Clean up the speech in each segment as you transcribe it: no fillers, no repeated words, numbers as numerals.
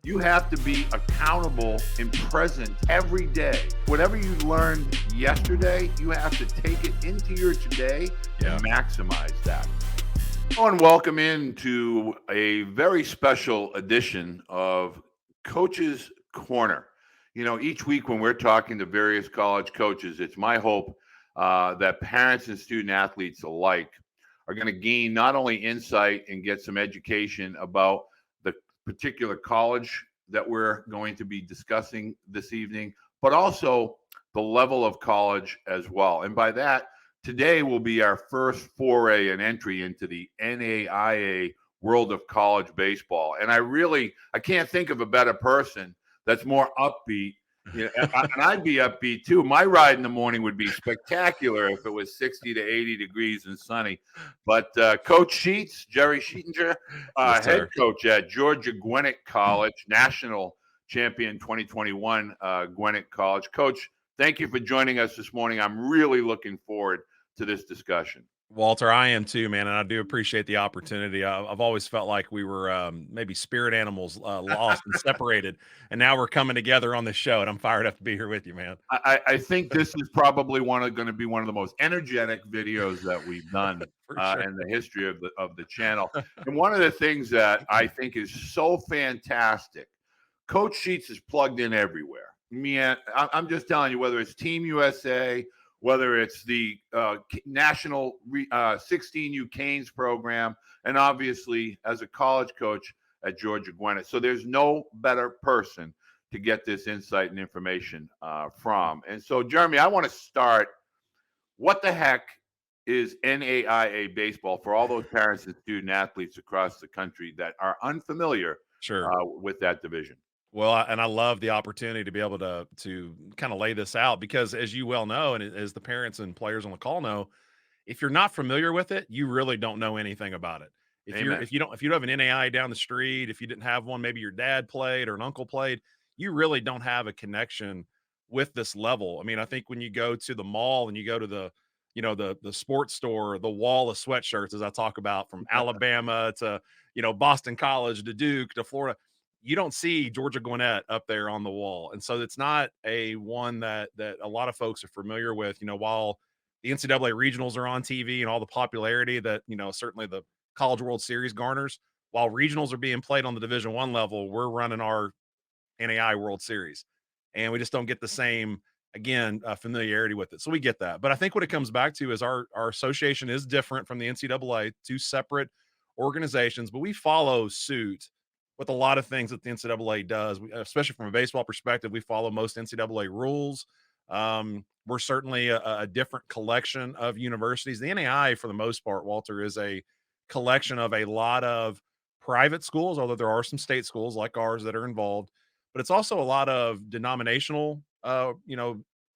You have to be accountable and present every day. Whatever you learned yesterday, you have to take it into your today Yeah. and maximize that. And welcome into a very special edition of Coach's Corner. Each week when we're talking to various college coaches, it's my hope that parents and student athletes alike are going to gain not only insight and get some education about the particular college that we're going to be discussing this evening, but also the level of college as well. And by that, today will be our first foray and entry into the NAIA world of college baseball. And I can't think of a better person that's more upbeat. And I'd be upbeat too. My ride in the morning would be spectacular if it was 60 to 80 degrees and sunny. But Coach Sheets, Jerry Sheetinger, Yes, head sir. coach at Georgia Gwinnett College, national champion 2021 Gwinnett College. Coach, thank you for joining us this morning. I'm really looking forward to this discussion. Walter, I am too, man, and I do appreciate the opportunity. I've always felt like we were maybe spirit animals, lost and separated, and now we're coming together on this show, and I'm fired up to be here with you, man. I think this is probably going to be one of the most energetic videos that we've done For sure. in the history of the channel. And one of the things that I think is so fantastic, Coach Sheets is plugged in everywhere. Man, I'm just telling you, whether it's Team USA, whether it's the national 16U Canes program, and obviously as a college coach at Georgia Gwinnett. So there's no better person to get this insight and information from. And so, Jeremy, I want to start. What the heck is NAIA baseball for all those parents and student athletes across the country that are unfamiliar Sure. with that division? Well, and I love the opportunity to be able to kind of lay this out because, as you well know, and as the parents and players on the call know, if you're not familiar with it, you really don't know anything about it. Amen. If you don't have an NAI down the street, if you didn't have one, maybe your dad played or an uncle played, you really don't have a connection with this level. I mean, I think when you go to the mall and you go to the sports store, the wall of sweatshirts, as I talk about, from Alabama to Boston College to Duke to Florida, you don't see Georgia Gwinnett up there on the wall, and so it's not a one that a lot of folks are familiar with. While the NCAA regionals are on TV and all the popularity that certainly the College World Series garners, while regionals are being played on the Division One level, we're running our NAI World Series, and we just don't get the same familiarity with it. So we get that, but I think what it comes back to is our association is different from the NCAA, two separate organizations, but we follow suit with a lot of things that the NCAA does, especially from a baseball perspective. We follow most NCAA rules. We're certainly a different collection of universities. The NAI, for the most part, Walter, is a collection of a lot of private schools, although there are some state schools like ours that are involved. But it's also a lot of denominational,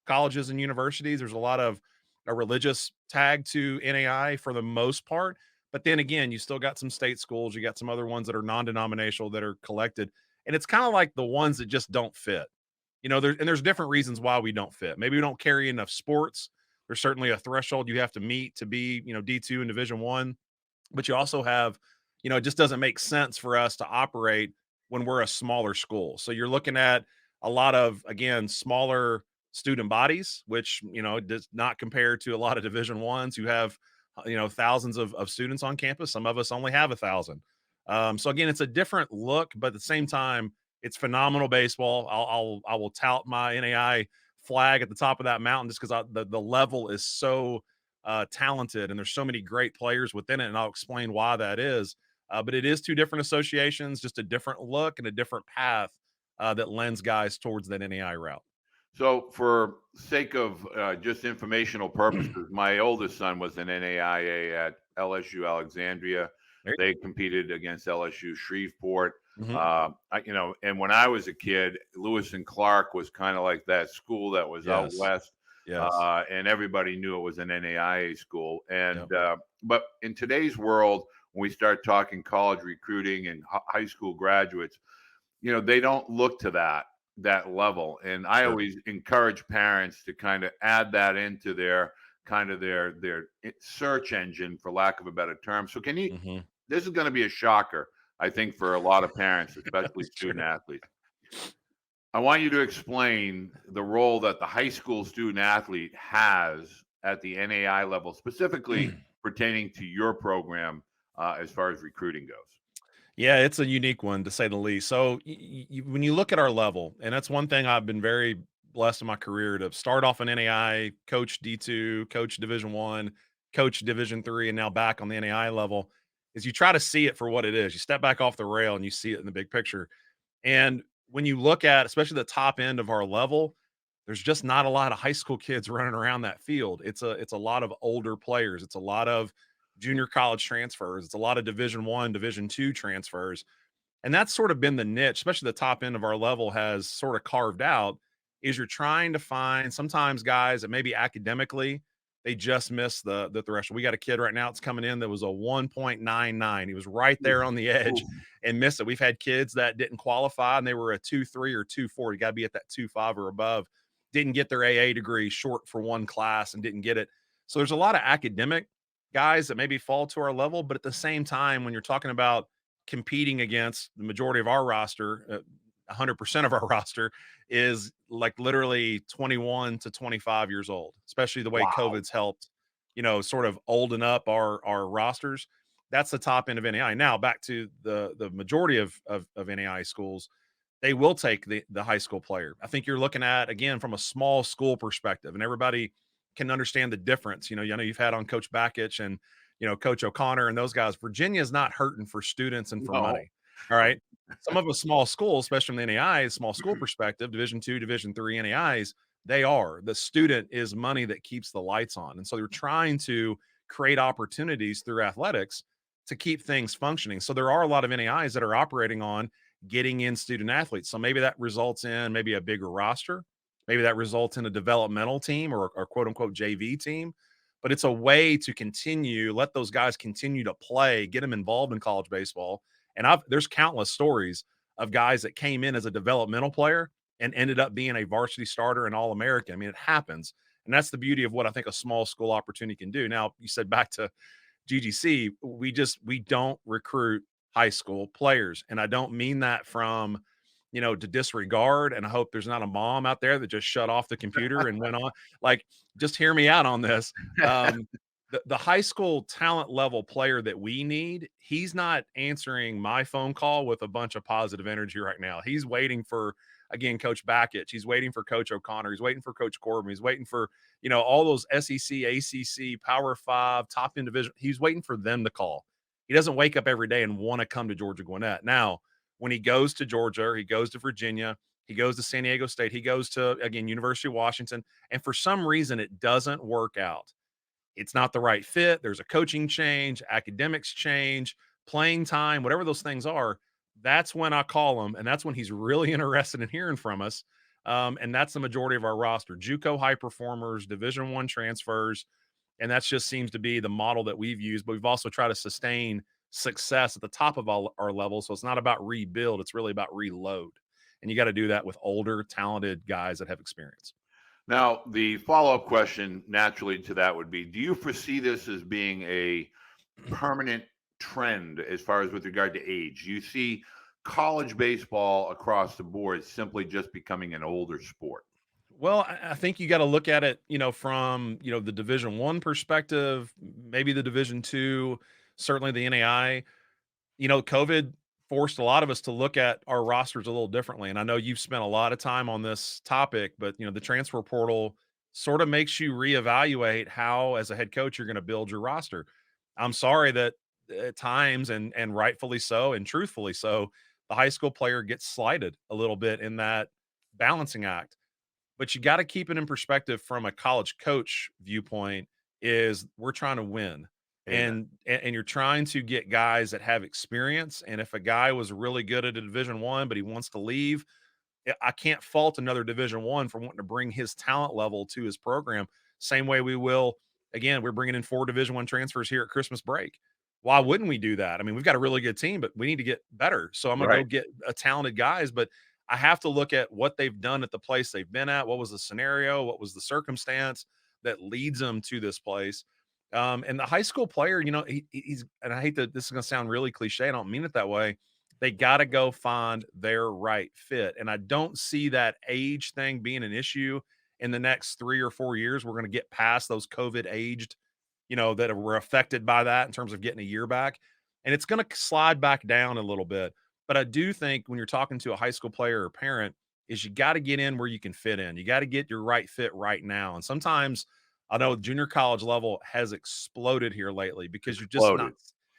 colleges and universities. There's a lot of a religious tag to NAI for the most part. But then again, you still got some state schools. You got some other ones that are non-denominational that are collected, and it's kind of like the ones that just don't fit. There's different reasons why we don't fit. Maybe we don't carry enough sports. There's certainly a threshold you have to meet to be, D2 in Division One. But you also have, it just doesn't make sense for us to operate when we're a smaller school. So you're looking at a lot of, again, smaller student bodies, which, does not compare to a lot of Division Ones who have, thousands of students on campus. Some of us only have 1,000. So again, it's a different look, but at the same time, it's phenomenal baseball. I will tout my NAI flag at the top of that mountain just because the level is so talented and there's so many great players within it, and I'll explain why that is. But it is two different associations, just a different look and a different path that lends guys towards that NAI route. So, for sake of just informational purposes, my oldest son was an NAIA at LSU Alexandria. There- They competed against LSU Shreveport. Mhm. And when I was a kid, Lewis and Clark was kind of like that school that was out Yes. west, Yes. and everybody knew it was an NAIA school. Yep. But in today's world, when we start talking college recruiting and high school graduates, they don't look to that level. And I Sure. always encourage parents to kind of add that into their search engine, for lack of a better term. So can you, Mhm. this is going to be a shocker. I think for a lot of parents, especially student Sure. athletes. I want you to explain the role that the high school student athlete has at the NAI level, specifically pertaining to your program as far as recruiting goes. Yeah, it's a unique one to say the least. So when you look at our level, and that's one thing I've been very blessed in my career to start off in NAI, coach D2, coach Division One, coach Division Three, and now back on the NAI level, is you try to see it for what it is. You step back off the rail and you see it in the big picture. And when you look at, especially the top end of our level, there's just not a lot of high school kids running around that field. It's a lot of older players. It's a lot of junior college transfers. It's a lot of Division One, Division Two transfers. And that's sort of been the niche, especially the top end of our level has sort of carved out, is you're trying to find sometimes guys that maybe academically they just miss the threshold. We got a kid right now that's coming in that was a 1.99. He was right there on the edge Ooh, and missed it. We've had kids that didn't qualify and they were a 2.3 or 2.4. You got to be at that 2.5 or above. Didn't get their AA degree, short for one class, and didn't get it. So there's a lot of academic guys that maybe fall to our level, but at the same time, when you're talking about competing against the majority of our roster, 100% of our roster is like literally 21 to 25 years old, especially the way wow. COVID's helped, sort of olden up our rosters. That's the top end of NAI. Now back to the majority of NAI schools, they will take the high school player. I think you're looking at again from a small school perspective, and everybody can understand the difference. I know you've had on Coach Bakich and Coach O'Connor and those guys. Virginia is not hurting for students and for No. money. All right. Some of a small schools, especially from the NAI, small school perspective, Division Two, Division Three NAIs, they are the student is money that keeps the lights on, and so they're trying to create opportunities through athletics to keep things functioning. So there are a lot of NAIs that are operating on getting in student athletes. So maybe that results in maybe a bigger roster. Maybe that results in a developmental team or quote unquote JV team. But it's a way to continue, let those guys continue to play, get them involved in college baseball. And there's countless stories of guys that came in as a developmental player and ended up being a varsity starter and All American. I mean, it happens. And that's the beauty of what I think a small school opportunity can do. Now, you said back to GGC, we don't recruit high school players. And I don't mean that from, to disregard. And I hope there's not a mom out there that just shut off the computer and went on. Like, just hear me out on this. The high school talent level player that we need, he's not answering my phone call with a bunch of positive energy right now. He's waiting for, again, Coach Bakich. He's waiting for Coach O'Connor. He's waiting for Coach Corbin. He's waiting for, all those SEC, ACC, Power Five, top end division. He's waiting for them to call. He doesn't wake up every day and want to come to Georgia Gwinnett. Now, when he goes to Georgia, he goes to Virginia, he goes to San Diego State, he goes to, again, University of Washington, and for some reason it doesn't work out. It's not the right fit. There's a coaching change, academics change, playing time, whatever those things are. That's when I call him, and that's when he's really interested in hearing from us. And that's the majority of our roster: JUCO high performers, Division One transfers, and that just seems to be the model that we've used. But we've also tried to sustain success at the top of all our levels. So it's not about rebuild; it's really about reload. And you got to do that with older, talented guys that have experience. Now, the follow up question naturally to that would be, do you foresee this as being a permanent trend as far as with regard to age? You see college baseball across the board simply just becoming an older sport. Well, I think you got to look at it, from the Division One perspective, maybe the Division Two, certainly the NAI. COVID forced a lot of us to look at our rosters a little differently. And I know you've spent a lot of time on this topic, but the transfer portal sort of makes you reevaluate how, as a head coach, you're going to build your roster. I'm sorry that at times, and rightfully so, and truthfully so, the high school player gets slighted a little bit in that balancing act. But you got to keep it in perspective from a college coach viewpoint is we're trying to win. Amen. And you're trying to get guys that have experience. And if a guy was really good at a Division One, but he wants to leave, I can't fault another Division One for wanting to bring his talent level to his program. Same way we will. Again, we're bringing in 4 Division One transfers here at Christmas break. Why wouldn't we do that? I mean, we've got a really good team, but we need to get better. So I'm going to go Right. get a talented guys, but I have to look at what they've done at the place they've been at. What was the scenario? What was the circumstance that leads them to this place? And the high school player, he's, and I hate that this is going to sound really cliche. I don't mean it that way. They got to go find their right fit. And I don't see that age thing being an issue in the next 3 or 4 years. We're going to get past those COVID aged, that were affected by that in terms of getting a year back. And it's going to slide back down a little bit. But I do think when you're talking to a high school player or parent, is you got to get in where you can fit in. You got to get your right fit right now. And sometimes I know junior college level has exploded here lately because Exploded.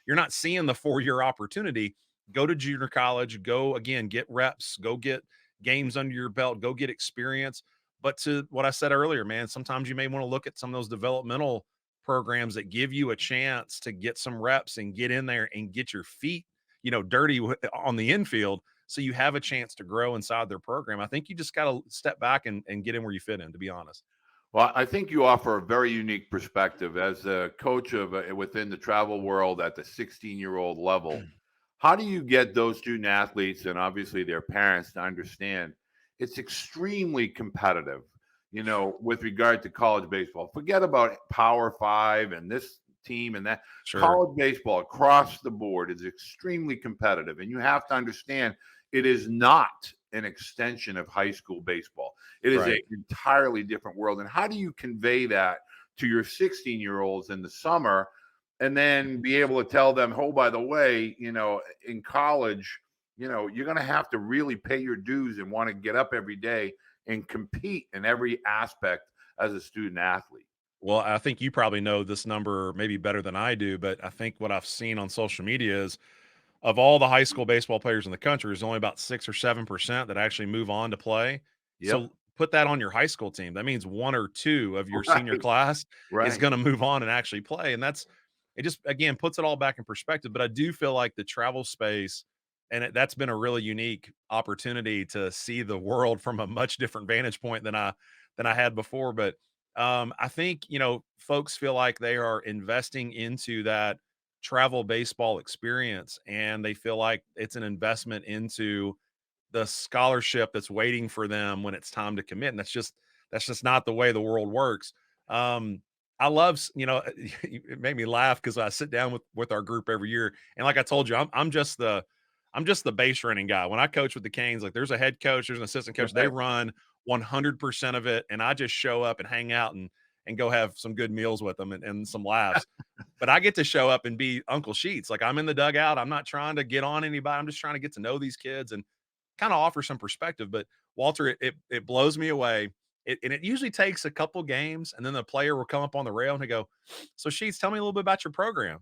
you're not seeing the 4 year opportunity. Go to junior college, go again, get reps, go get games under your belt, go get experience. But to what I said earlier, man, sometimes you may want to look at some of those developmental programs that give you a chance to get some reps and get in there and get your feet, dirty on the infield so you have a chance to grow inside their program. I think you just got to step back and get in where you fit in, to be honest. Well, I think you offer a very unique perspective as a coach of within the travel world at the 16-year-old level. How do you get those student athletes and obviously their parents to understand it's extremely competitive, with regard to college baseball? Forget about Power Five and this team and that. Sure. College baseball across the board is extremely competitive. And you have to understand it is not an extension of high school baseball. It is an Right. entirely different world. And how do you convey that to your 16-year-olds in the summer and then be able to tell them, oh, by the way, in college, you're going to have to really pay your dues and want to get up every day and compete in every aspect as a student athlete. Well, I think you probably know this number maybe better than I do, but I think what I've seen on social media is of all the high school baseball players in the country, there's only about 6 or 7% that actually move on to play. Yep. So put that on your high school team. That means one or two of your senior Right. class is Right. going to move on and actually play. And it just, again, puts it all back in perspective. But I do feel like the travel space, and that's been a really unique opportunity to see the world from a much different vantage point than I had before. But I think, folks feel like they are investing into that travel baseball experience and they feel like it's an investment into the scholarship that's waiting for them when it's time to commit. And that's just not the way the world works. Um, I love, it made me laugh because I sit down with our group every year. And like I told you, I'm just the base running guy. When I coach with the Canes, like there's a head coach, there's an assistant coach, they Right. run 100% of it. And I just show up and hang out and go have some good meals with them and some laughs. But I get to show up and be Uncle Sheets. Like I'm in the dugout. I'm not trying to get on anybody. I'm just trying to get to know these kids and kind of offer some perspective. But Walter, it blows me away. And it usually takes a couple games, and then the player will come up on the rail and they go, "So Sheets, tell me a little bit about your program."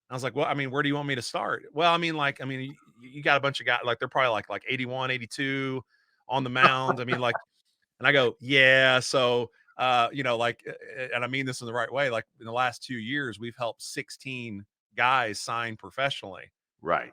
I was like, "Well, I mean, where do you want me to start?" Well, you got a bunch of guys like they're probably like 81, 82 on the mound. I mean, like, and I go, yeah. So, and I mean this in the right way. Like in the last 2 years, we've helped 16 guys sign professionally. Right.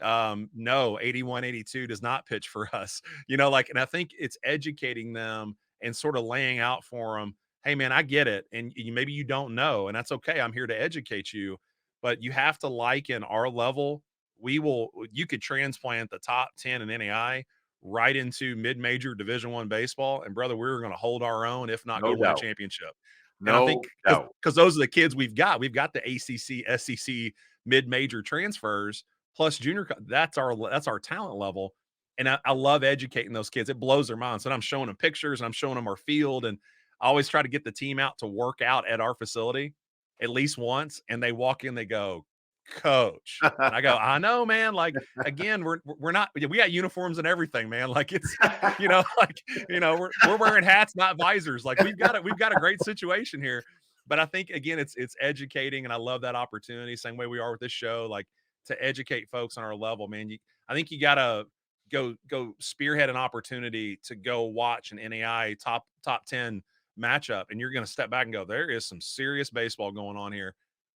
No, 81, 82 does not pitch for us, and I think it's educating them and sort of laying out for them, hey, man, I get it. And maybe you don't know, and that's okay. I'm here to educate you, but you have to liken our level. You could transplant the top 10 in NAI right into mid-major Division I baseball. And brother, we're going to hold our own, if not go No win a doubt. championship. And I think No doubt. because those are the kids we've got the ACC, SEC mid-major transfers plus that's our talent level. And I love educating those kids. It blows their minds. And I'm showing them pictures and I'm showing them our field. And I always try to get the team out to work out at our facility at least once. And they walk in, they go, "Coach." And I go, "I know, man. Like again, we're not, we got uniforms and everything, man. Like it's, we're wearing hats, not visors. Like we've got a great situation here. But I think again, it's educating, and I love that opportunity. Same way we are with this show, like to educate folks on our level, man. I think you gotta go spearhead an opportunity to go watch an NAI top 10 matchup, and you're gonna step back and go, there is some serious baseball going on here.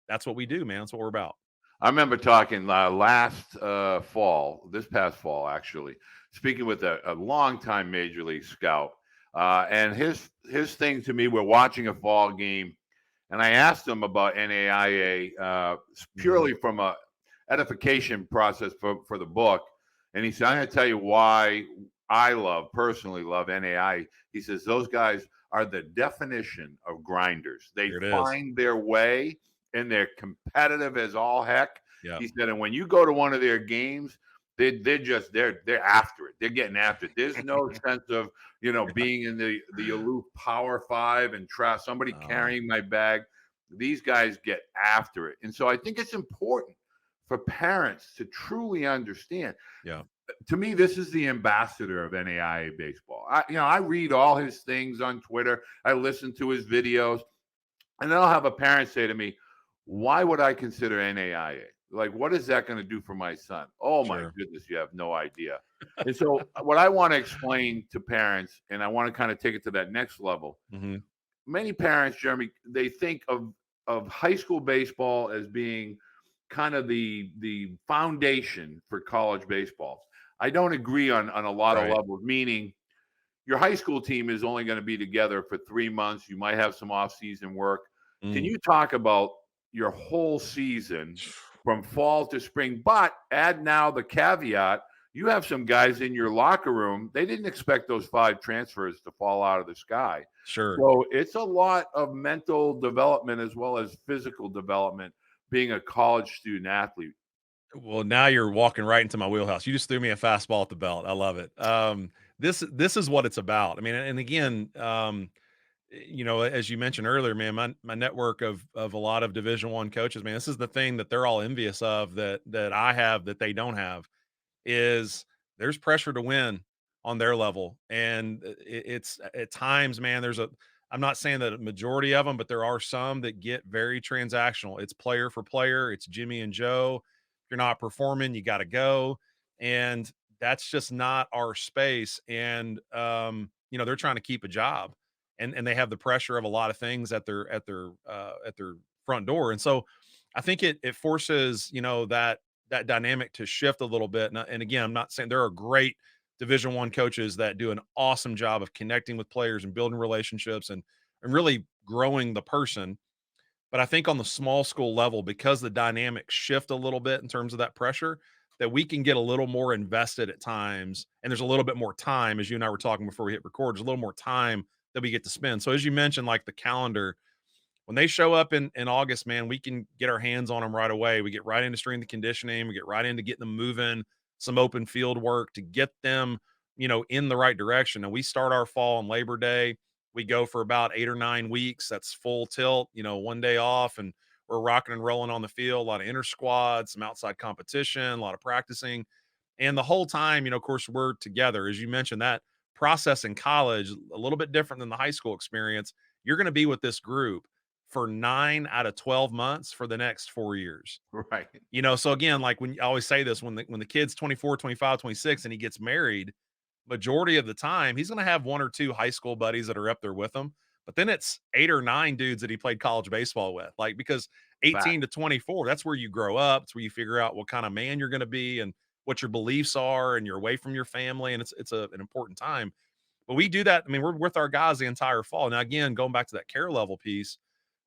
That's what we do, man. That's what we're about. I remember talking last fall, this past fall, actually, speaking with a longtime major league scout, and his thing to me, we're watching a fall game, and I asked him about NAIA Mhm. purely from a edification process for the book, and he said, "I'm going to tell you why personally love NAI." He says those guys are the definition of grinders. They There it is. find their way and they're competitive as all heck. Yeah. He said, and when you go to one of their games, they're after it. They're getting after it. There's no sense of being in the aloof power five and trust somebody No. carrying my bag. These guys get after it, and so I think it's important for parents to truly understand. Yeah. To me, this is the ambassador of NAIA baseball. I read all his things on Twitter. I listen to his videos, and then I'll have a parent say to me, "Why would I consider NAIA? Like, what is that going to do for my son?" Oh my Sure. goodness, you have no idea. And so, what I want to explain to parents, and I want to kind of take it to that next level. Hmm. Many parents, Jeremy, they think of high school baseball as being kind of the foundation for college baseball. I don't agree on a lot of Right. levels, meaning your high school team is only going to be together for 3 months. You might have some off-season work. Can Mm. you talk about your whole season from fall to spring? But add now the caveat, you have some guys in your locker room. They didn't expect those 5 transfers to fall out of the sky. Sure. So it's a lot of mental development as well as physical development being a college student athlete. Well, now you're walking right into my wheelhouse. You just threw me a fastball at the belt. I love it. This is what it's about. I mean, and again, as you mentioned earlier, man, my network of a lot of Division I coaches, man, this is the thing that they're all envious of that I have that they don't have is there's pressure to win on their level, and it's at times, man. I'm not saying that a majority of them, but there are some that get very transactional. It's player for player. It's Jimmy and Joe. If you're not performing, you got to go, and that's just not our space. And they're trying to keep a job, and they have the pressure of a lot of things at their front door, and so I think it forces that dynamic to shift a little bit. And again, I'm not saying there are great Division I coaches that do an awesome job of connecting with players and building relationships and really growing the person. But I think on the small school level, because the dynamics shift a little bit in terms of that pressure, that we can get a little more invested at times. And there's a little bit more time, as you and I were talking before we hit record, there's a little more time that we get to spend. So as you mentioned, like the calendar, when they show up in August, man, we can get our hands on them right away. We get right into strength and conditioning. We get right into getting them moving, some open field work to get them, in the right direction. And we start our fall on Labor Day. We go for about 8 or 9 weeks. That's full tilt, one day off, and we're rocking and rolling on the field. A lot of inter squad, some outside competition, a lot of practicing, and the whole time, of course, we're together. As you mentioned, that process in college a little bit different than the high school experience. You're going to be with this group for 9 out of 12 months for the next 4 years. Right. So again, like when I always say this, when the kid's 24, 25, 26 and he gets married, majority of the time he's going to have one or two high school buddies that are up there with him, but then it's 8 or 9 dudes that he played college baseball with. Like because 18 Fact. to 24, that's where you grow up. It's where you figure out what kind of man you're going to be and what your beliefs are, and you're away from your family, and an important time. But we do that. I mean, we're with our guys the entire fall. Now, again, going back to that care level piece,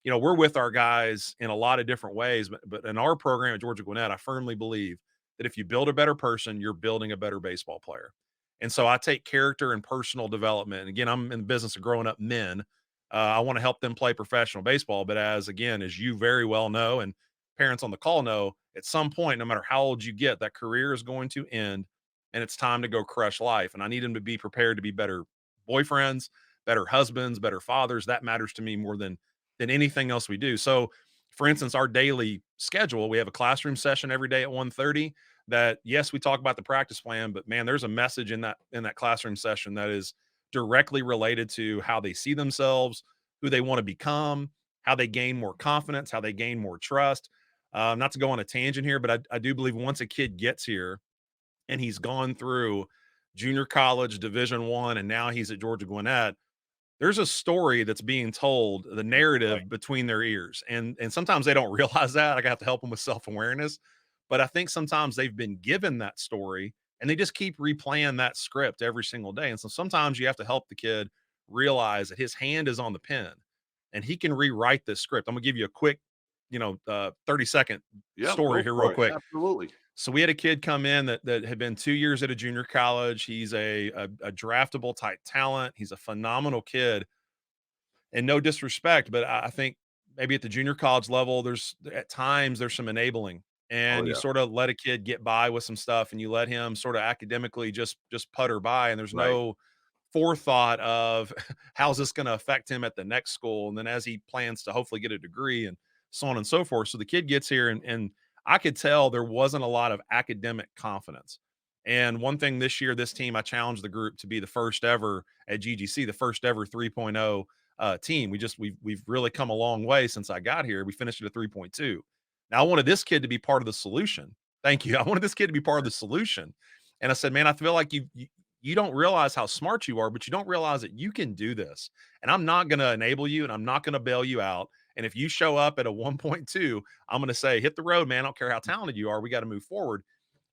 we're with our guys in a lot of different ways, but in our program at Georgia Gwinnett, I firmly believe that if you build a better person, you're building a better baseball player. And so I take character and personal development. And again, I'm in the business of growing up men. I want to help them play professional baseball. But as you very well know, and parents on the call know, at some point, no matter how old you get, that career is going to end and it's time to go crush life. And I need them to be prepared to be better boyfriends, better husbands, better fathers. That matters to me more than anything else we do. So, for instance, our daily schedule, we have a classroom session every day at 1:30. That yes, we talk about the practice plan, but man, there's a message in that classroom session that is directly related to how they see themselves, who they want to become, how they gain more confidence, how they gain more trust. Not to go on a tangent here, but I do believe once a kid gets here and he's gone through junior college, Division I, and now he's at Georgia Gwinnett, there's a story that's being told, the Right. narrative between their ears. And sometimes they don't realize that. Like, I have to help them with self-awareness. But I think sometimes they've been given that story and they just keep replaying that script every single day. And so sometimes you have to help the kid realize that his hand is on the pen and he can rewrite this script. I'm gonna give you a quick, 30-second Yep. story Go here, real for it. quick. Absolutely. So we had a kid come in that had been 2 years at a junior college. He's a draftable type talent. He's a phenomenal kid, and no disrespect, but I think maybe at the junior college level, there's at times there's some enabling, Oh and you yeah. sort of let a kid get by with some stuff, and you let him sort of academically just putter by, and there's Right. no forethought of how's this going to affect him at the next school, and then as he plans to hopefully get a degree and so on and so forth. So the kid gets here, and I could tell there wasn't a lot of academic confidence. And one thing this year, this team, I challenged the group to be the first ever at GGC, the first ever 3.0 team. We've really come a long way since I got here. We finished at a 3.2. Now I wanted this kid to be part of the solution. Thank you. I wanted this kid to be part of the solution. And I said, man, I feel like you don't realize how smart you are, but you don't realize that you can do this. And I'm not going to enable you, and I'm not going to bail you out. And if you show up at a 1.2, I'm going to say, hit the road, man. I don't care how talented you are. We got to move forward.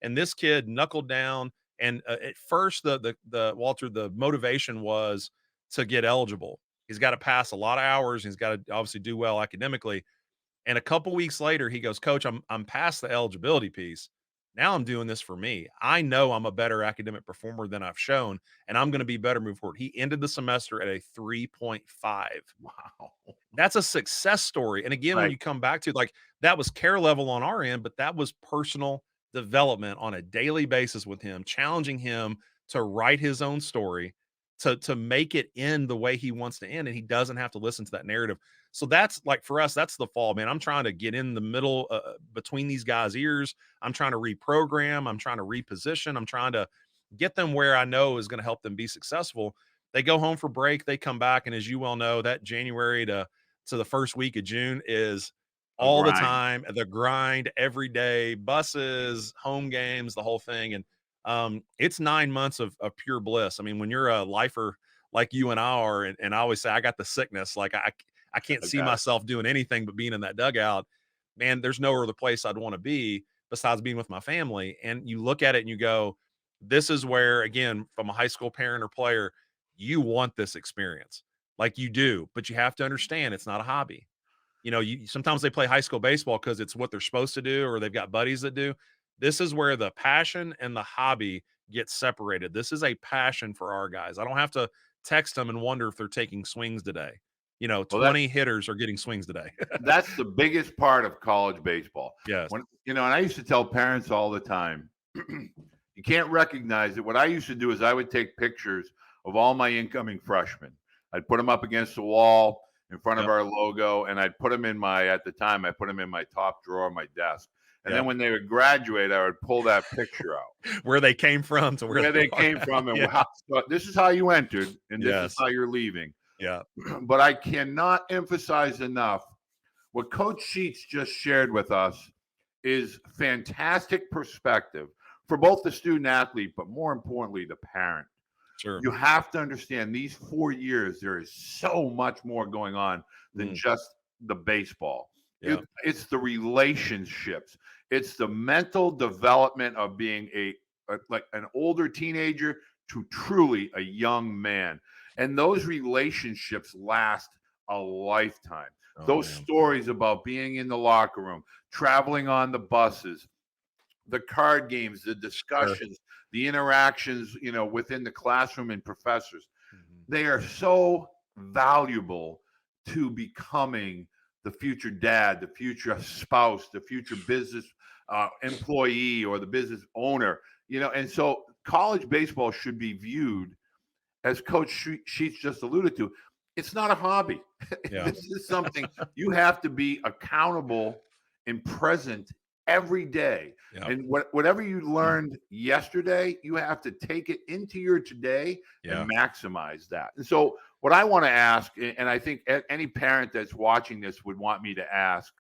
And this kid knuckled down. And at first, the Walter, the motivation was to get eligible. He's got to pass a lot of hours. He's got to obviously do well academically. And a couple weeks later, he goes, Coach, I'm past the eligibility piece. Now I'm doing this for me. I know I'm a better academic performer than I've shown, and I'm going to be better moving forward. He ended the semester at a 3.5. Wow. That's a success story. And again, when Right. you come back to like that was care level on our end, but that was personal development on a daily basis with him, challenging him to write his own story, to make it end the way he wants to end, and he doesn't have to listen to that narrative. So that's like for us, that's the fall, man. I'm trying to get in the middle between these guys' ears. I'm trying to reprogram. I'm trying to reposition. I'm trying to get them where I know is going to help them be successful. They go home for break, they come back, and as you well know, that January to the first week of June is A all the grind. time, the grind every day, buses, home games, the whole thing. And it's 9 months of pure bliss. I mean, when you're a lifer like you and I are, and I always say I got the sickness, like I can't I see got it. myself doing anything but being in that dugout. Man, there's no other place I'd want to be besides being with my family. And you look at it and you go, this is where, again, from a high school parent or player, you want this experience. Like you do, but you have to understand it's not a hobby. You know, you sometimes they play high school baseball because it's what they're supposed to do, or they've got buddies that do. This is where the passion and the hobby get separated. This is a passion for our guys. I don't have to text them and wonder if they're taking swings today. You know, Well, that 20 hitters are getting swings today. that's the biggest part of college baseball. Yes. When and I used to tell parents all the time, you can't recognize it. What I used to do is I would take pictures of all my incoming freshmen. I'd put them up against the wall in front of Yep. our logo, and I'd put them in my at the time I put them in my top drawer of my desk. And then Yep. when they would graduate, I would pull that picture out, Where they came from to where where they they are came now. from, and Yeah. so this is how you entered, and this is Yes. how you're leaving. Yeah. But I cannot emphasize enough what Coach Sheets just shared with us is fantastic perspective for both the student athlete, but more importantly, the parent. Sure. You have to understand these 4 years, there is so much more going on than Mm, just the baseball. yeah. It's the relationships, it's the mental development of being like an older teenager to truly a young man. And those relationships last a lifetime. Oh Those man. stories about being in the locker room, traveling on the buses, the card games, the Sure. discussions, the interactions, within the classroom and professors. Mhm. They are so valuable to becoming the future dad, the future spouse, the future business employee, or the business owner. And so college baseball should be viewed, as Coach Sheets just alluded to. It's not a hobby. Yeah. This is something you have to be accountable and present every day. Yeah. And whatever you learned yesterday, you have to take it into your today Yeah. and maximize that. And so, what I want to ask, and I think any parent that's watching this would want me to ask,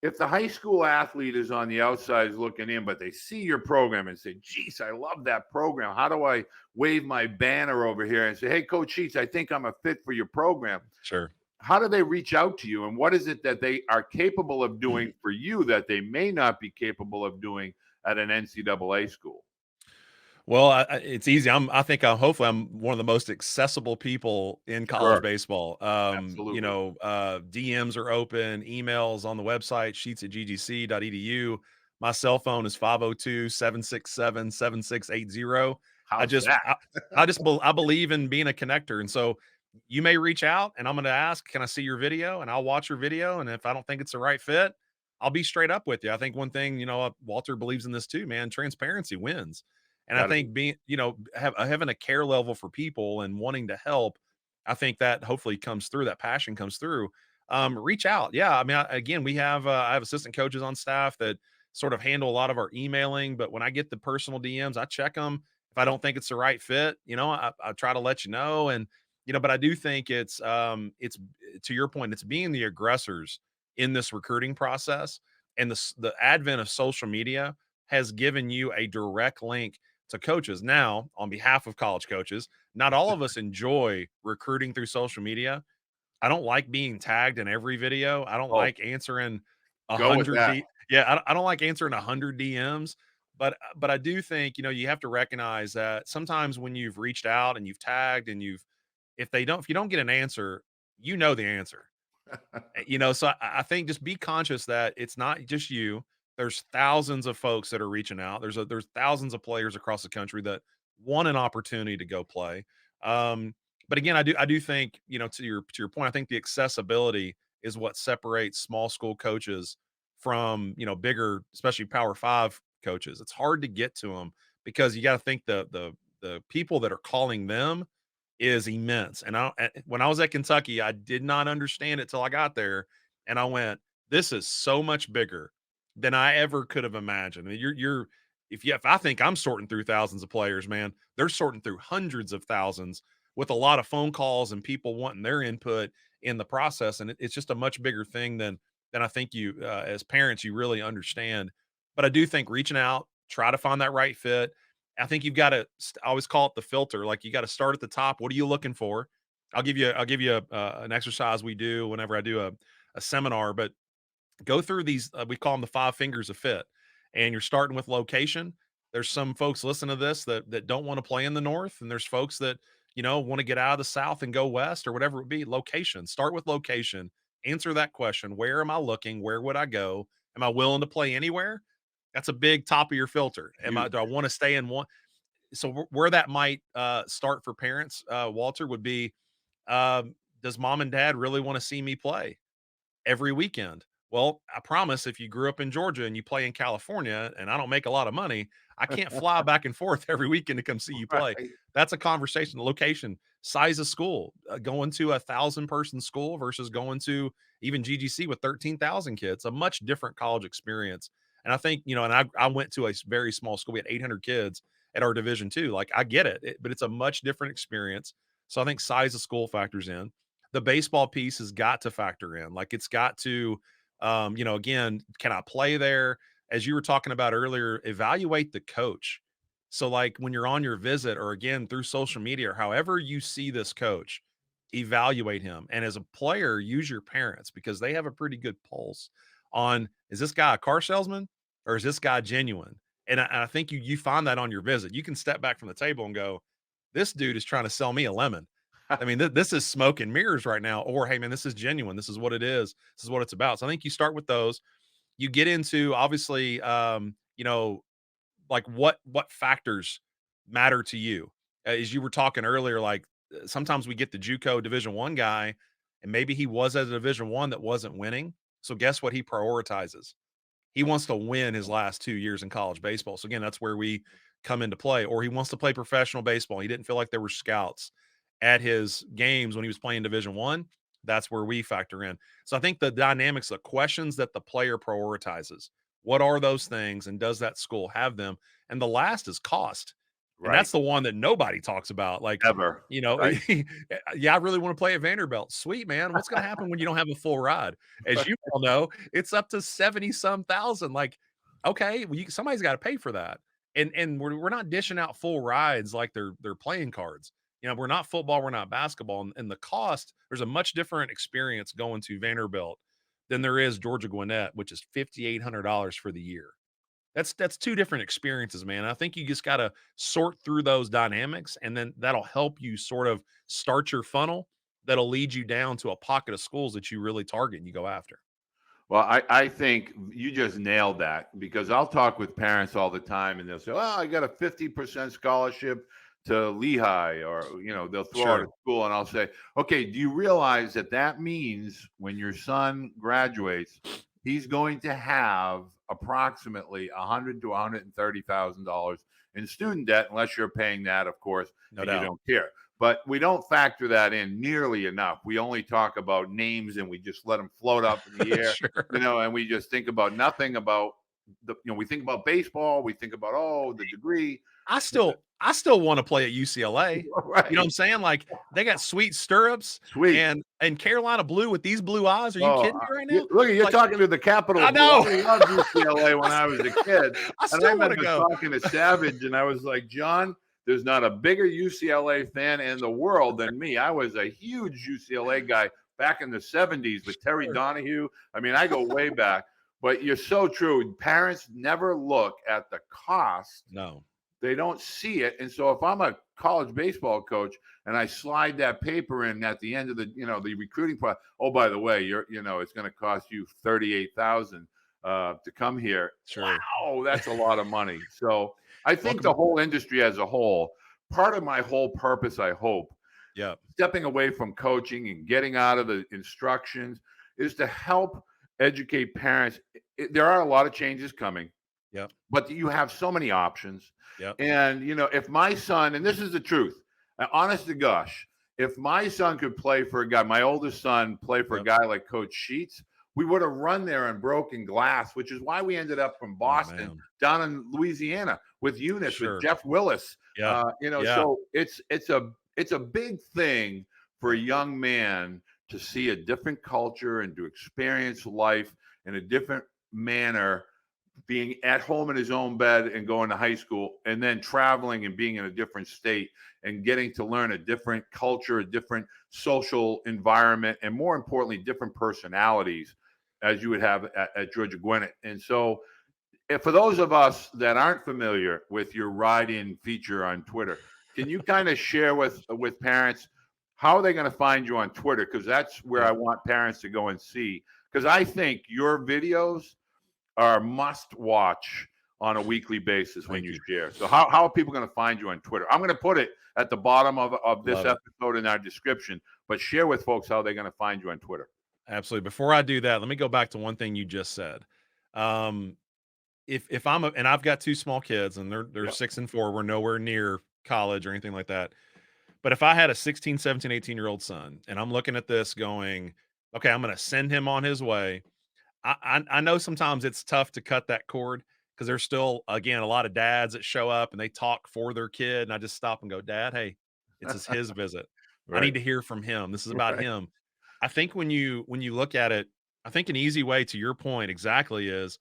if the high school athlete is on the outside looking in, but they see your program and say, geez, I love that program. How do I wave my banner over here and say, hey, Coach Sheets, I think I'm a fit for your program? Sure. How do they reach out to you? And what is it that they are capable of doing for you that they may not be capable of doing at an NCAA school? Well, it's easy. I think hopefully I'm one of the most accessible people in college Sure. baseball. Absolutely. DMs are open, emails on the website, sheets at ggc.edu. My cell phone is 502-767-7680. I How's just, that? I, I believe in being a connector. And so You may reach out and I'm going to ask, can I see your video? And I'll watch your video. And if I don't think it's the right fit, I'll be straight up with you. I think one thing, Walter believes in this too, man. Transparency wins. And I Got to think be. having a care level for people and wanting to help, I think that hopefully comes through. That passion comes through. Reach out. Yeah. I mean, again, I have assistant coaches on staff that sort of handle a lot of our emailing, but when I get the personal DMs, I check them. If I don't think it's the right fit, I try to let you know. And but I do think it's to your point, it's being the aggressors in this recruiting process, and the advent of social media has given you a direct link to coaches. Now, on behalf of college coaches, not all of us enjoy recruiting through social media. I don't like being tagged in every video. I don't Oh, like answering a go with hundred that. D. Yeah, I don't like answering 100 DMs. But I do think you have to recognize that sometimes when you've reached out and you've tagged and you've if you don't get an answer, you know the answer. So I think just be conscious that it's not just you. There's thousands of folks that are reaching out. There's thousands of players across the country that want an opportunity to go play. But again, I do think, to your point, I think the accessibility is what separates small school coaches from, bigger, especially Power 5 coaches. It's hard to get to them because you got to think the people that are calling them is immense. And when I was at Kentucky, I did not understand it till I got there, and I went, "This is so much bigger than I ever could have imagined." I mean, you're if I think I'm sorting through thousands of players, man, they're sorting through hundreds of thousands with a lot of phone calls and people wanting their input in the process, and it's just a much bigger thing than I think you as parents you really understand. But I do think reaching out, try to find that right fit. I think you've got to I always call it the filter. Like you got to start at the top. What are you looking for? I'll give you an exercise we do whenever I do a seminar, but go through these we call them the five fingers of fit. And you're starting with location. There's some folks listen to this that don't want to play in the north, and there's folks that want to get out of the south and go west or whatever it would be. Location. Start with location. Answer that question. Where am I looking? Where would I go? Am I willing to play anywhere? That's a big top of your filter. Do I Huge. want to stay in one? So where that might start for parents, Walter, would be, does mom and dad really want to see me play every weekend? Well, I promise if you grew up in Georgia and you play in California and I don't make a lot of money, I can't fly back and forth every weekend to come see you play. Right. That's a conversation. The location, size of school, going to 1,000 person school versus going to even GGC with 13,000 kids, a much different college experience. And I think, and I went to a very small school. We had 800 kids at our division 2. Like I get but it's a much different experience. So I think size of school factors in. The baseball piece has got to factor in. Like it's got to, again, can I play there? As you were talking about earlier, evaluate the coach. So, like when you're on your visit or again through social media or however you see this coach, evaluate him. And as a player, use your parents because they have a pretty good pulse on is this guy a car salesman or is this guy genuine? And I think you find that on your visit. You can step back from the table and go, this dude is trying to sell me a lemon. I mean, this is smoke and mirrors right now. Or, hey, man, this is genuine. This is what it is. This is what it's about. So I think you start with those. You get into obviously, like what factors matter to you. As you were talking earlier, like sometimes we get the JUCO Division 1 guy, and maybe he was at a Division 1 that wasn't winning. So guess what he prioritizes? He wants to win his last 2 years in college baseball. So again, that's where we come into play. Or he wants to play professional baseball. He didn't feel like there were scouts at his games when he was playing Division 1. That's where we factor in. So I think the dynamics, the questions that the player prioritizes, what are those things, and does that school have them? And the last is cost. And Right. that's the one that nobody talks about. Like, Ever. Right. yeah, I really want to play at Vanderbilt. Sweet, man. What's going to happen when you don't have a full ride? As you all know, it's up to 70 some thousand. Like, okay, well, somebody's got to pay for that. And we're not dishing out full rides like they're playing cards. We're not football, we're not basketball. And the cost, there's a much different experience going to Vanderbilt than there is Georgia Gwinnett, which is $5,800 for the year. That's two different experiences, man. I think you just got to sort through those dynamics, and then that'll help you sort of start your funnel that'll lead you down to a pocket of schools that you really target and you go after. Well, I think you just nailed that because I'll talk with parents all the time and they'll say, well, I got a 50% scholarship. to Lehigh, or they'll throw out a Sure. school, and I'll say, okay, do you realize that that means when your son graduates, he's going to have approximately 100 to $130,000 in student debt, unless you're paying that, of course, No and you doubt. don't care. But we don't factor that in nearly enough. We only talk about names, and we just let them float up in the air, Sure. and we just think about nothing about we think about baseball, we think about, oh, the degree. I still want to play at UCLA. You know what I'm Right. saying? Like they got sweet stirrups Sweet. and Carolina blue with these blue eyes. Are you Oh, kidding me right now? look, you're Like talking to the capital I of blue. know. I loved UCLA when I was a kid. I And I still want to remember go. talking to Savage, and I was like, John, there's not a bigger UCLA fan in the world than me. I was a huge UCLA guy back in the 70s with Terry Sure. Donahue. I mean, I go way back. But you're so true. Parents never look at the cost. No. They don't see it. And so if I'm a college baseball coach and I slide that paper in at the end of the recruiting process, oh, by the way, it's going to cost you 38,000 to come here. Sure. Wow, that's a lot of money. So I think the Welcome. whole industry as a whole, part of my whole purpose, I hope, Yeah. stepping away from coaching and getting out of the instructions, is to help educate parents. There are a lot of changes coming, Yep. but you have so many options. Yep. And if my son, and this is the truth, honest to gosh, if my son could play for a guy, my oldest son play for a Yep. guy like Coach Sheets, we would have run there and broken glass, which is why we ended up from Oh Boston man. down in Louisiana with Eunice, with Sure. Jeff Willis. Yeah. Yeah. So it's a big thing for a Yeah. young man to see a different culture and to experience life in a different manner, being at home in his own bed and going to high school, and then traveling and being in a different state and getting to learn a different culture, a different social environment, and more importantly, different personalities, as you would have at Georgia Gwinnett. And so, if for those of us that aren't familiar with your ride-in feature on Twitter, can you kind of share with parents how are they going to find you on Twitter? Because that's where I Yep. want parents to go and see. Because I think your videos are must watch on a weekly basis when Thank you you. share. So how are people going to find you on Twitter? I'm going to put it at the bottom of this Love it. episode in our description, but share with folks how they're going to find you on Twitter. Absolutely. Before I do that, let me go back to one thing you just said. Um, if and I've got two small kids and they're Yep. 6 and 4, we're nowhere near college or anything like that. But if I had a 16, 17, 18-year-old son and I'm looking at this going, okay, I'm going to send him on his way. I know sometimes it's tough to cut that cord because there's still, again, a lot of dads that show up and they talk for their kid. And I just stop and go, Dad, hey, it's his visit. I Right. need to hear from him. This is about Right. him. I think when you look at it, I think an easy way to your point exactly is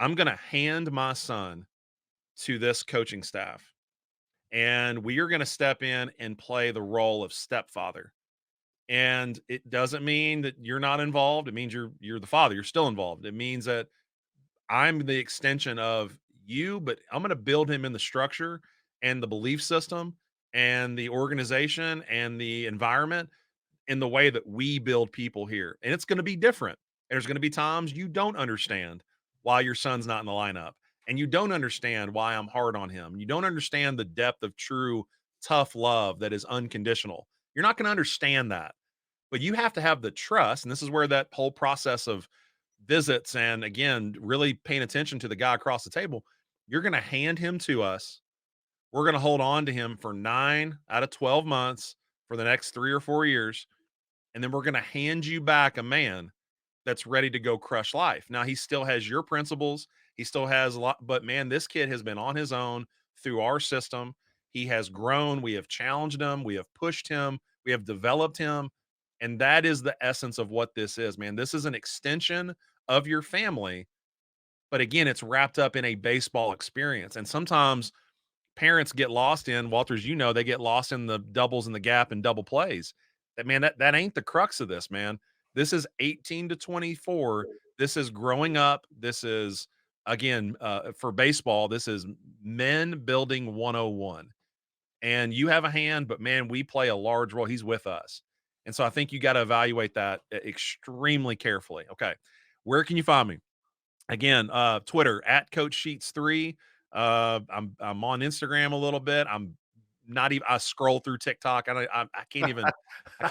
I'm going to hand my son to this coaching staff and we are going to step in and play the role of stepfather. And it doesn't mean that you're not involved. It means you're the father. You're still involved. It means that I'm the extension of you, but I'm going to build him in the structure and the belief system and the organization and the environment in the way that we build people here. And it's going to be different. There's going to be times you don't understand why your son's not in the lineup and you don't understand why I'm hard on him. You don't understand the depth of true tough love that is unconditional. You're not going to understand that, but you have to have the trust. And this is where that whole process of visits and again, really paying attention to the guy across the table, you're going to hand him to us. We're going to hold on to him for 9 out of 12 months for the next 3 or 4 years. And then we're going to hand you back a man that's ready to go crush life. Now, he still has your principles. He still has a lot, but man, this kid has been on his own through our system. He has grown. We have challenged him. We have pushed him. We have developed him. And that is the essence of what this is, man. This is an extension of your family. But again, it's wrapped up in a baseball experience. And sometimes parents get lost in, Walters, they get lost in the doubles and the gap and double plays. That ain't the crux of this, man. This is 18 to 24. This is growing up. This is again for baseball, this is men building 101. And you have a hand, but man, we play a large role. He's with us. And so I think you got to evaluate that extremely carefully. Okay. Where can you find me? Again, Twitter at Coach Sheets 3. I'm on Instagram a little bit. I'm not even, I scroll through TikTok. I can't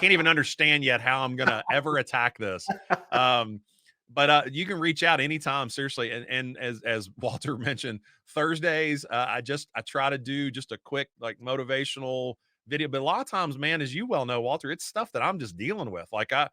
even understand yet how I'm gonna ever attack this. Um, but you can reach out anytime, seriously. And as Walter mentioned, Thursdays, I try to do just a quick like motivational video. But a lot of times, man, as you well know, Walter, it's stuff that I'm just dealing with. Like a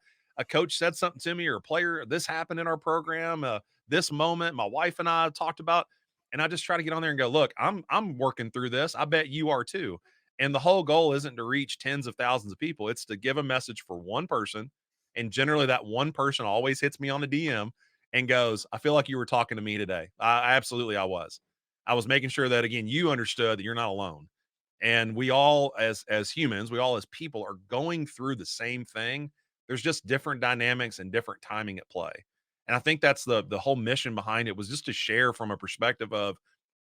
coach said something to me, or a player, this happened in our program, this moment my wife and I talked about, and I just try to get on there and go, look, I'm working through this. I bet you are too. And the whole goal isn't to reach tens of thousands of people. It's to give a message for one person. And generally that one person always hits me on a DM and goes, I feel like you were talking to me today. Absolutely I was. I was making sure that again, you understood that you're not alone. And we all as humans, we all as people are going through the same thing. There's just different dynamics and different timing at play. And I think that's the whole mission behind it, was just to share from a perspective of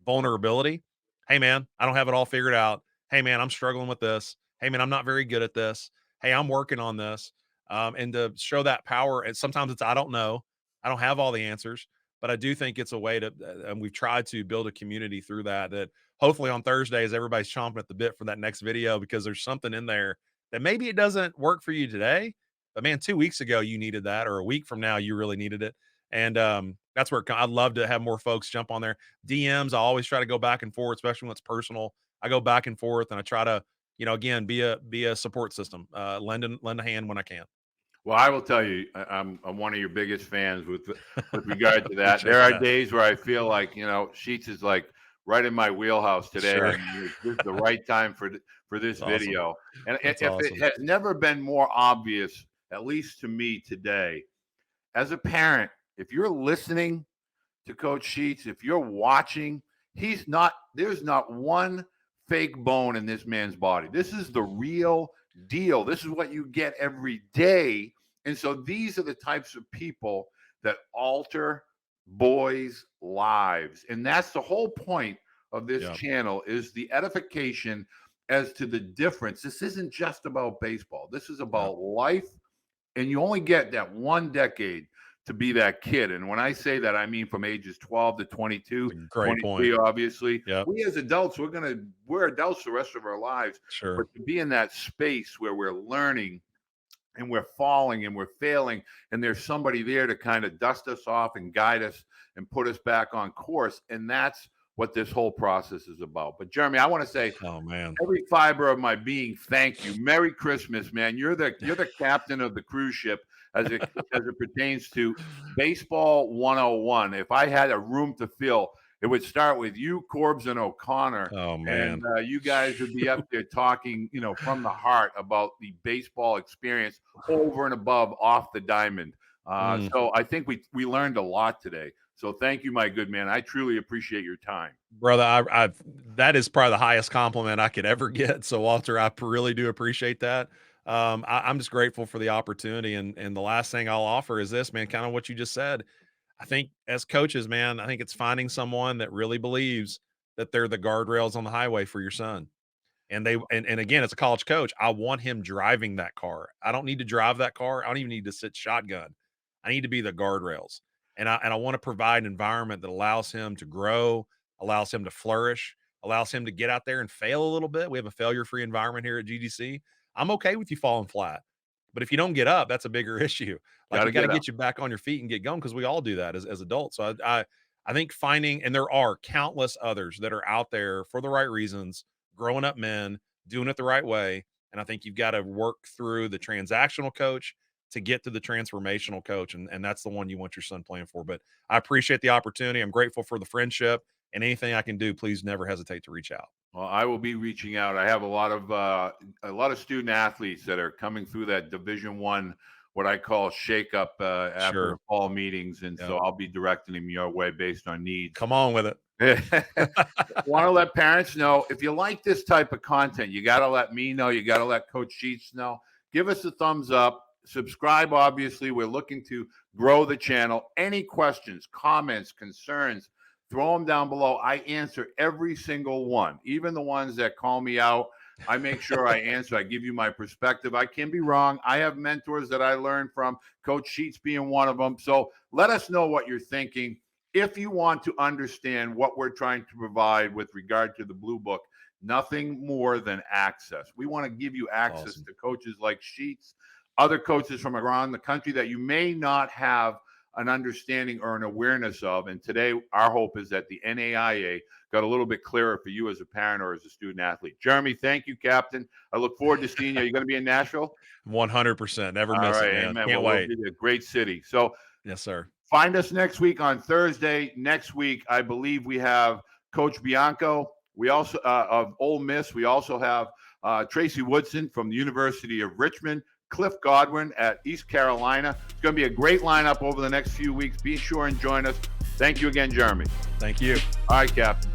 vulnerability. Hey man, I don't have it all figured out. Hey man, I'm struggling with this. Hey man, I'm not very good at this. Hey, I'm working on this. And to show that power. And sometimes it's, I don't know. I don't have all the answers, but I do think it's a way to, and we've tried to build a community through that hopefully on Thursdays, everybody's chomping at the bit for that next video, because there's something in there that maybe it doesn't work for you today, but man, 2 weeks ago you needed that, or a week from now you really needed it. And that's where I'd love to have more folks jump on there. DMs, I always try to go back and forth, especially when it's personal. I go back and forth, and I try to, again, be a support system, lend a hand when I can. Well, I will tell you, I'm one of your biggest fans with regard to that. Appreciate There are that. days where I feel like, Sheets is like right in my wheelhouse today. Sure. I mean, this is the right time for this That's awesome. video. And That's if it awesome. has never been more obvious, at least to me today, as a parent, if you're listening to Coach Sheets, if you're watching, there's not one fake bone in this man's body. This is the real deal. This is what you get every day. And so these are the types of people that alter boys' lives. And that's the whole point of this Yeah. channel, is the edification as to the difference. This isn't just about baseball. This is Yeah. about life, and you only get that one decade to be that kid. And when I say that, I mean from ages 12 to 22, It's a great 23, point. obviously. Yep. We as adults, we're adults the rest of our lives. Sure. But to be in that space where we're learning and we're falling and we're failing, and there's somebody there to kind of dust us off and guide us and put us back on course. And that's what this whole process is about. But Jeremy, I want to say, Oh man. every fiber of my being, thank you. Merry Christmas, man. You're the captain of the cruise ship as it pertains to baseball 101. If I had a room to fill, it would start with you, Corbs, and O'Connor. Oh And man. you guys would be up there talking, from the heart about the baseball experience over and above off the diamond. Mm. So I think we learned a lot today. So thank you, my good man. I truly appreciate your time. Brother, I've that is probably the highest compliment I could ever get. So Walter, I really do appreciate that. I'm just grateful for the opportunity. And the last thing I'll offer is this, man, kind of what you just said. I think as coaches, man, I think it's finding someone that really believes that they're the guardrails on the highway for your son. And again, as a college coach, I want him driving that car. I don't need to drive that car. I don't even need to sit shotgun. I need to be the guardrails. And I want to provide an environment that allows him to grow, allows him to flourish, allows him to get out there and fail a little bit. We have a failure-free environment here at GDC. I'm okay with you falling flat. But if you don't get up, that's a bigger issue. Like Got we to got to get up. get you back on your feet and get going, because we all do that as adults. So I think finding, and there are countless others that are out there for the right reasons, growing up men, doing it the right way. And I think you've got to work through the transactional coach to get to the transformational coach. And that's the one you want your son playing for. But I appreciate the opportunity. I'm grateful for the friendship, and anything I can do, please never hesitate to reach out. Well, I will be reaching out. I have a lot of student athletes that are coming through that Division 1, what I call shakeup after the Sure. fall meetings, and Yeah. so I'll be directing them your way based on needs. Come on with it. Want to let parents know, if you like this type of content, you got to let me know. You got to let Coach Sheets know. Give us a thumbs up. Subscribe. Obviously, we're looking to grow the channel. Any questions, comments, concerns, throw them down below. I answer every single one, even the ones that call me out. I make sure I answer. I give you my perspective. I can be wrong. I have mentors that I learned from, Coach Sheets being one of them. So let us know what you're thinking. If you want to understand what we're trying to provide with regard to the Blue Book, Nothing more than access. We want to give you access Awesome. to coaches like Sheets, other coaches from around the country that you may not have an understanding or an awareness of. And today, our hope is that the NAIA got a little bit clearer for you as a parent or as a student athlete. Jeremy, thank you, Captain. I look forward to seeing you. Are you going to be in Nashville? 100%. Never All miss it, right, man. amen. Can't Well, wait. we'll be a great city. So Yes, sir. find us next week on Thursday. Next week, I believe we have Coach Bianco. We also of Ole Miss. We also have Tracy Woodson from the University of Richmond, Cliff Godwin at East Carolina. It's going to be a great lineup over the next few weeks. Be sure and join us. Thank you again, Jeremy. Thank you. All right, Captain.